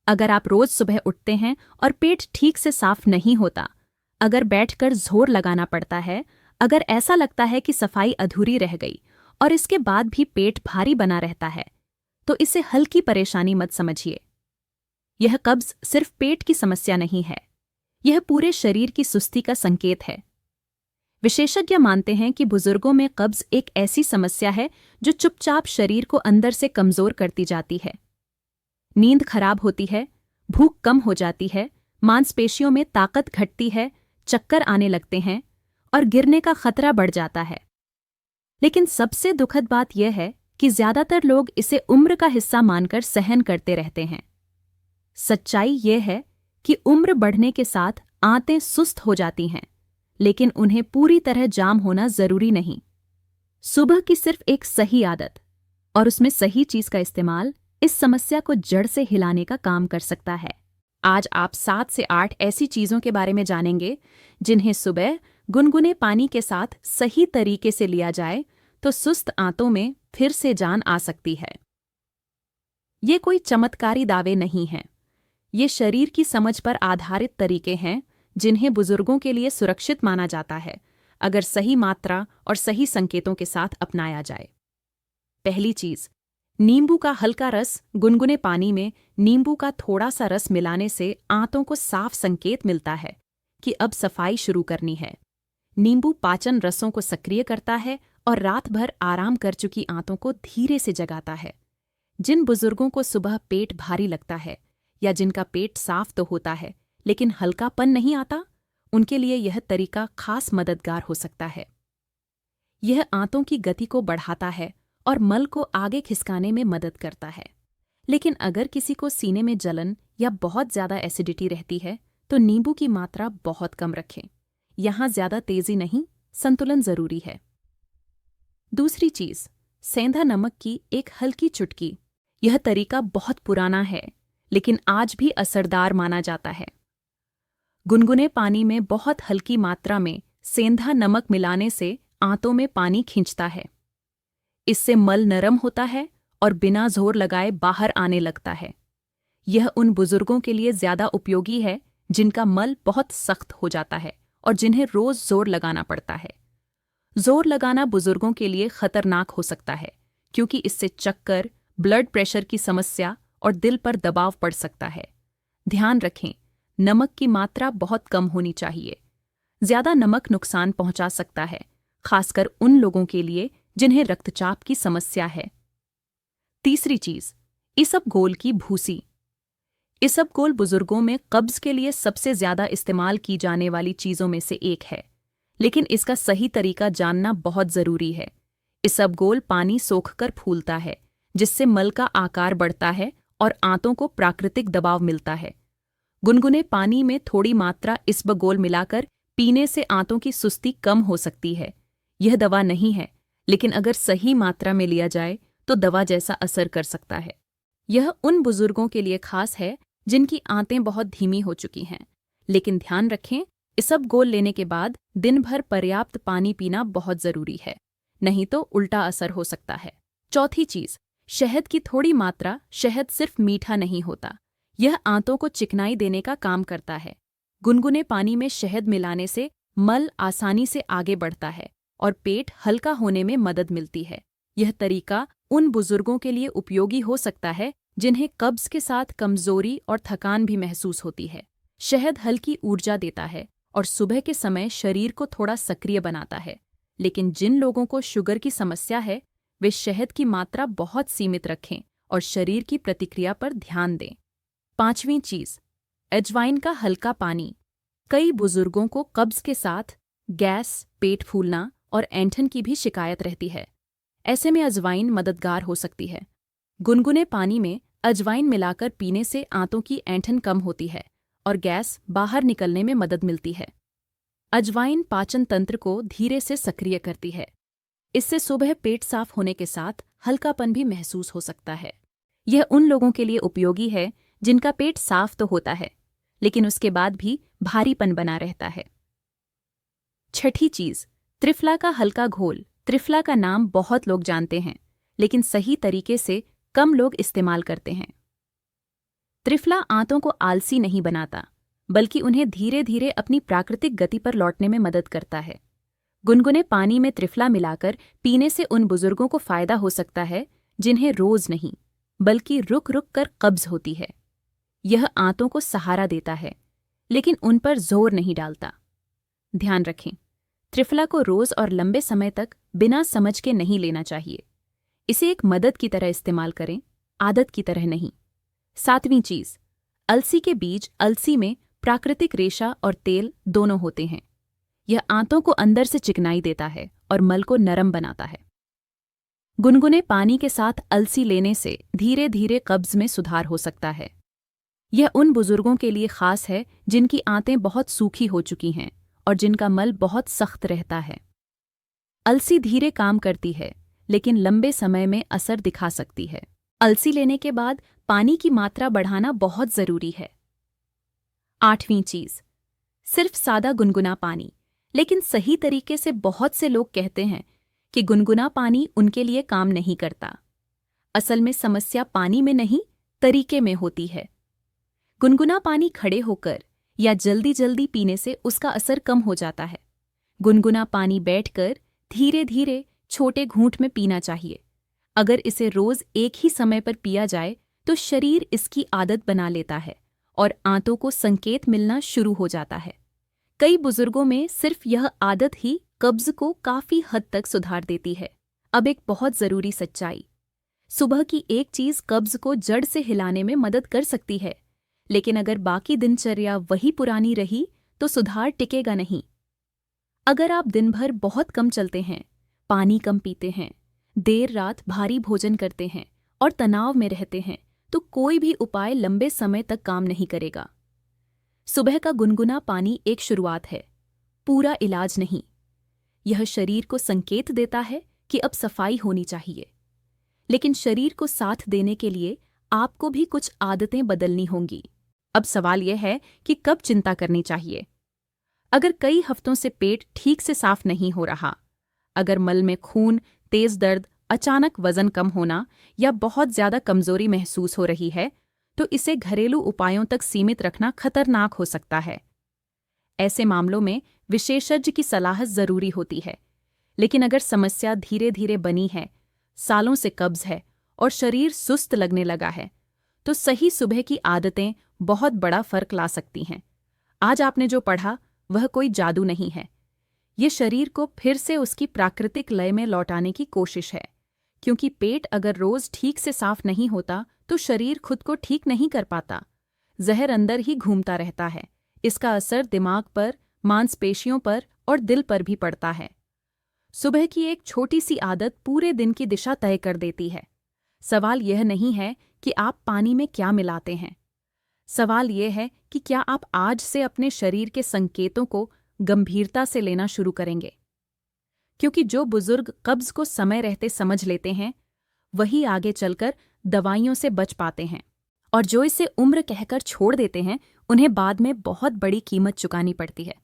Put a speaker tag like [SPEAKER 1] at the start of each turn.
[SPEAKER 1] अगर आप रोज सुबह उठते हैं और पेट ठीक से साफ नहीं होता, अगर बैठकर जोर लगाना पड़ता है, अगर ऐसा लगता है कि सफाई अधूरी रह गई और इसके बाद भी पेट भारी बना रहता है, तो इसे हल्की परेशानी मत समझिए। यह कब्ज सिर्फ पेट की समस्या नहीं है, यह पूरे शरीर की सुस्ती का संकेत है। विशेषज्ञ मानते हैं कि बुजुर्गों में कब्ज एक ऐसी समस्या है जो चुपचाप शरीर को अंदर से कमजोर करती जाती है। नींद खराब होती है, भूख कम हो जाती है, मांसपेशियों में ताकत घटती है, चक्कर आने लगते हैं और गिरने का खतरा बढ़ जाता है। लेकिन सबसे दुखद बात यह है कि ज्यादातर लोग इसे उम्र का हिस्सा मानकर सहन करते रहते हैं। सच्चाई यह है कि उम्र बढ़ने के साथ आंतें सुस्त हो जाती हैं, लेकिन उन्हें पूरी तरह जाम होना जरूरी नहीं। सुबह की सिर्फ एक सही आदत और उसमें सही चीज का इस्तेमाल इस समस्या को जड़ से हिलाने का काम कर सकता है। आज आप 7 से 8 ऐसी चीजों के बारे में जानेंगे जिन्हें सुबह गुनगुने पानी के साथ सही तरीके से लिया जाए तो सुस्त आंतों में फिर से जान आ सकती है। ये कोई चमत्कारी दावे नहीं हैं। ये शरीर की समझ पर आधारित तरीके हैं जिन्हें बुजुर्गों के लिए सुरक्षित माना जाता है, अगर सही मात्रा और सही संकेतों के साथ अपनाया जाए। पहली चीज, नींबू का हल्का रस। गुनगुने पानी में नींबू का थोड़ा सा रस मिलाने से आंतों को साफ संकेत मिलता है कि अब सफाई शुरू करनी है। नींबू पाचन रसों को सक्रिय करता है और रात भर आराम कर चुकी आंतों को धीरे से जगाता है। जिन बुजुर्गों को सुबह पेट भारी लगता है या जिनका पेट साफ तो होता है लेकिन हल्कापन नहीं आता, उनके लिए यह तरीका खास मददगार हो सकता है। यह आंतों की गति को बढ़ाता है और मल को आगे खिसकाने में मदद करता है। लेकिन अगर किसी को सीने में जलन या बहुत ज्यादा एसिडिटी रहती है तो नींबू की मात्रा बहुत कम रखें। यहां ज्यादा तेजी नहीं, संतुलन जरूरी है। दूसरी चीज, सेंधा नमक की एक हल्की चुटकी। यह तरीका बहुत पुराना है लेकिन आज भी असरदार माना जाता है। गुनगुने पानी में बहुत हल्की मात्रा में सेंधा नमक मिलाने से आंतों में पानी खींचता है। इससे मल नरम होता है और बिना जोर लगाए बाहर आने लगता है। यह उन बुजुर्गों के लिए ज्यादा उपयोगी है जिनका मल बहुत सख्त हो जाता है और जिन्हें रोज जोर लगाना पड़ता है। जोर लगाना बुजुर्गों के लिए खतरनाक हो सकता है क्योंकि इससे चक्कर, ब्लड प्रेशर की समस्या और दिल पर दबाव पड़ सकता है। ध्यान रखें, नमक की मात्रा बहुत कम होनी चाहिए। ज्यादा नमक नुकसान पहुंचा सकता है, खासकर उन लोगों के लिए जिन्हें रक्तचाप की समस्या है। तीसरी चीज, इसबगोल की भूसी। इसबगोल बुजुर्गों में कब्ज के लिए सबसे ज्यादा इस्तेमाल की जाने वाली चीजों में से एक है, लेकिन इसका सही तरीका जानना बहुत जरूरी है। इसबगोल पानी सोखकर फूलता है, जिससे मल का आकार बढ़ता है और आंतों को प्राकृतिक दबाव मिलता है। गुनगुने पानी में थोड़ी मात्रा इसबगोल मिलाकर पीने से आंतों की सुस्ती कम हो सकती है। यह दवा नहीं है, लेकिन अगर सही मात्रा में लिया जाए तो दवा जैसा असर कर सकता है। यह उन बुजुर्गों के लिए खास है जिनकी आंतें बहुत धीमी हो चुकी हैं। लेकिन ध्यान रखें, इसबगोल लेने के बाद दिन भर पर्याप्त पानी पीना बहुत जरूरी है, नहीं तो उल्टा असर हो सकता है। चौथी चीज, शहद की थोड़ी मात्रा। शहद सिर्फ मीठा नहीं होता, यह आंतों को चिकनाई देने का काम करता है। गुनगुने पानी में शहद मिलाने से मल आसानी से आगे बढ़ता है और पेट हल्का होने में मदद मिलती है। यह तरीका उन बुजुर्गों के लिए उपयोगी हो सकता है जिन्हें कब्ज के साथ कमजोरी और थकान भी महसूस होती है। शहद हल्की ऊर्जा देता है और सुबह के समय शरीर को थोड़ा सक्रिय बनाता है। लेकिन जिन लोगों को शुगर की समस्या है, वे शहद की मात्रा बहुत सीमित रखें और शरीर की प्रतिक्रिया पर ध्यान दें। पांचवीं चीज, अजवाइन का हल्का पानी। कई बुजुर्गों को कब्ज के साथ गैस, पेट फूलना और ऐंठन की भी शिकायत रहती है। ऐसे में अजवाइन मददगार हो सकती है। गुनगुने पानी में अजवाइन मिलाकर पीने से आंतों की ऐंठन कम होती है और गैस बाहर निकलने में मदद मिलती है। अजवाइन पाचन तंत्र को धीरे से सक्रिय करती है। इससे सुबह पेट साफ होने के साथ हल्कापन भी महसूस हो सकता है। यह उन लोगों के लिए उपयोगी है जिनका पेट साफ तो होता है, लेकिन उसके बाद भी भारीपन बना रहता है। छठी चीज, त्रिफला का हल्का घोल। त्रिफला का नाम बहुत लोग जानते हैं, लेकिन सही तरीके से कम लोग इस्तेमाल करते हैं। त्रिफला आंतों को आलसी नहीं बनाता, बल्कि उन्हें धीरे धीरे अपनी प्राकृतिक गति पर लौटने में मदद करता है। गुनगुने पानी में त्रिफला मिलाकर पीने से उन बुजुर्गों को फायदा हो सकता है जिन्हें रोज नहीं, बल्कि रुक रुक कर कब्ज होती है। यह आंतों को सहारा देता है, लेकिन उन पर जोर नहीं डालता। ध्यान रखें, त्रिफला को रोज और लंबे समय तक बिना समझ के नहीं लेना चाहिए। इसे एक मदद की तरह इस्तेमाल करें, आदत की तरह नहीं। 7वीं चीज, अलसी के बीज। अलसी में प्राकृतिक रेशा और तेल दोनों होते हैं। यह आंतों को अंदर से चिकनाई देता है और मल को नरम बनाता है। गुनगुने पानी के साथ अलसी लेने से धीरे धीरे कब्ज में सुधार हो सकता है। यह उन बुजुर्गों के लिए खास है जिनकी आंतें बहुत सूखी हो चुकी हैं और जिनका मल बहुत सख्त रहता है। अलसी धीरे काम करती है, लेकिन लंबे समय में असर दिखा सकती है। अलसी लेने के बाद पानी की मात्रा बढ़ाना बहुत जरूरी है। 8वीं चीज, सिर्फ सादा गुनगुना पानी। लेकिन सही तरीके से बहुत से लोग कहते हैं कि गुनगुना पानी उनके लिए काम नहीं करता। असल में समस्या पानी में नहीं, तरीके में होती है। गुनगुना पानी खड़े होकर या जल्दी जल्दी पीने से उसका असर कम हो जाता है। गुनगुना पानी बैठकर धीरे धीरे छोटे घूंट में पीना चाहिए। अगर इसे रोज एक ही समय पर पिया जाए तो शरीर इसकी आदत बना लेता है और आंतों को संकेत मिलना शुरू हो जाता है। कई बुजुर्गों में सिर्फ यह आदत ही कब्ज को काफी हद तक सुधार देती है। अब एक बहुत जरूरी सच्चाई, सुबह की एक चीज कब्ज को जड़ से हिलाने में मदद कर सकती है, लेकिन अगर बाकी दिनचर्या वही पुरानी रही तो सुधार टिकेगा नहीं। अगर आप दिन भर बहुत कम चलते हैं, पानी कम पीते हैं, देर रात भारी भोजन करते हैं और तनाव में रहते हैं, तो कोई भी उपाय लंबे समय तक काम नहीं करेगा। सुबह का गुनगुना पानी एक शुरुआत है, पूरा इलाज नहीं। यह शरीर को संकेत देता है कि अब सफाई होनी चाहिए, लेकिन शरीर को साथ देने के लिए आपको भी कुछ आदतें बदलनी होंगी। अब सवाल यह है कि कब चिंता करनी चाहिए। अगर कई हफ्तों से पेट ठीक से साफ नहीं हो रहा, अगर मल में खून, तेज दर्द, अचानक वजन कम होना या बहुत ज्यादा कमजोरी महसूस हो रही है, तो इसे घरेलू उपायों तक सीमित रखना खतरनाक हो सकता है। ऐसे मामलों में विशेषज्ञ की सलाह जरूरी होती है। लेकिन अगर समस्या धीरे धीरे बनी है, सालों से कब्ज है और शरीर सुस्त लगने लगा है, तो सही सुबह की आदतें बहुत बड़ा फर्क ला सकती हैं। आज आपने जो पढ़ा वह कोई जादू नहीं है, ये शरीर को फिर से उसकी प्राकृतिक लय में लौटाने की कोशिश है। क्योंकि पेट अगर रोज ठीक से साफ नहीं होता तो शरीर खुद को ठीक नहीं कर पाता, जहर अंदर ही घूमता रहता है। इसका असर दिमाग पर, मांसपेशियों पर और दिल पर भी पड़ता है। सुबह की एक छोटी सी आदत पूरे दिन की दिशा तय कर देती है। सवाल यह नहीं है कि आप पानी में क्या मिलाते हैं, सवाल यह है कि क्या आप आज से अपने शरीर के संकेतों को गंभीरता से लेना शुरू करेंगे। क्योंकि जो बुजुर्ग कब्ज को समय रहते समझ लेते हैं, वही आगे चलकर दवाइयों से बच पाते हैं, और जो इसे उम्र कहकर छोड़ देते हैं, उन्हें बाद में बहुत बड़ी कीमत चुकानी पड़ती है।